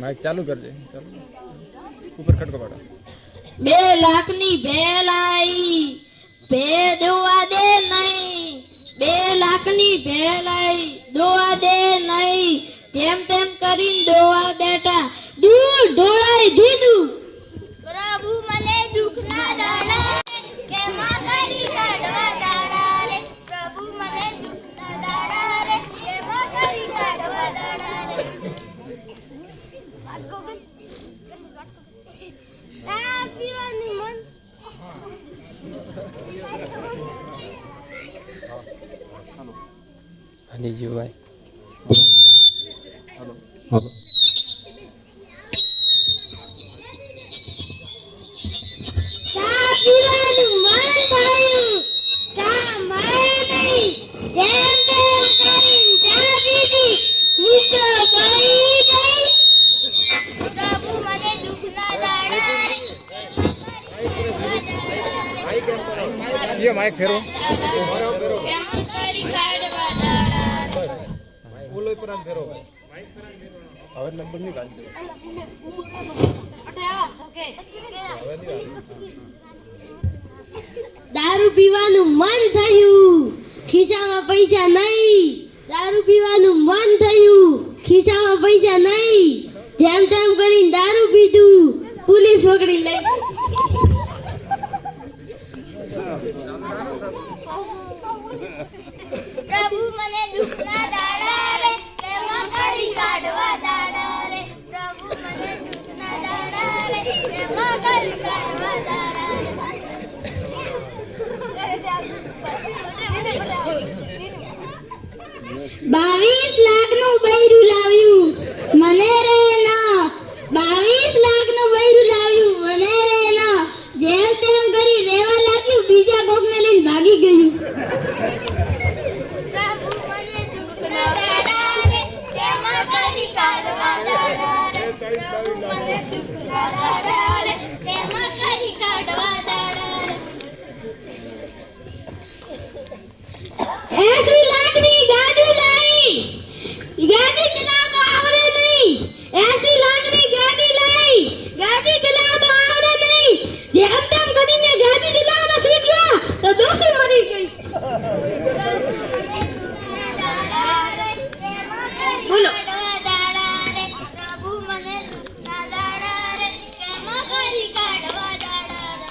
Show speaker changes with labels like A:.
A: Mic चालू कर दे, ऊपर कट पकड़ो।
B: 2 लाख ની ભેલ આઈ ભે દોવા દે નહીં 2 લાખ ની ભેલ આઈ દોવા દે નહીં તેમ તેમ કરીને દોવા બેટા દૂર ઢોળાઈ દીધું
C: પ્રભુ મને દુઃખ ના દાડા કે માં કરી કાઢવા દાડા રે પ્રભુ મને દુઃખ ના દાડા રે કે માં કરી કાઢવા દાડા રે પીવાની મન
D: હની જીવાય
A: हेलो
D: હાલો
B: પીવાનું મન થયું કા મળે નહીં તેમ તેમ કરીને ચા પીધી હું તો પડી ગઈ
C: પ્રભુ મને દુઃખ ના દાડા રે
A: ये माइक फेरो
C: કે માં કરી કાઢવા દાડા રે
A: बोलो पर हम फेरो હવે લગભગ ની ગાડી દે
B: દારૂ પીવાનું મન થયું ખિસ્સામાં પૈસા નહીં દારૂ પીવાનું મન થયું ખિસ્સામાં પૈસા નહીં જેમ તેમ કરીને દારૂ પીધું પોલીસ પકડી લઈ
C: પ્રભુ મને દુઃખ ના દાડા રે કે માં કરી કાઢવા દાડા રે પ્રભુ મને દુઃખ ના દાડા રે કે માં કરી કાઢવા દાડા રે
B: 22 લાખનું બૈરું લાવ્યું મને રે ના 22 લાખનું બૈરું લાવ્યું મને રે ના જેમ તેમ કરી રેવા લાગ્યું બીજા કોકને લઈને ભાગી ગયું
C: પ્રભુ મને દુઃખ ના દાડા રે કે માં કરી કાઢવા દાડા રે પ્રભુ મને દુઃખ ના દાડા રે કે માં કરી કાઢવા દાડા રે
B: 80 લાખની ગાડી લાવી ગાડી ચલાવતો આવડે નહીં 80 લાખની ગાડી લાવી ગાડી ચલાવતો આવડે નહીં જેમ તેમ કરીને ગાડી ચલાવતા શીખ્યા તો દોષી મરી ગઈ બોલો
C: પ્રભુ મને દુઃખના દાડા રે કે માં કરી કાઢવા દાડા રે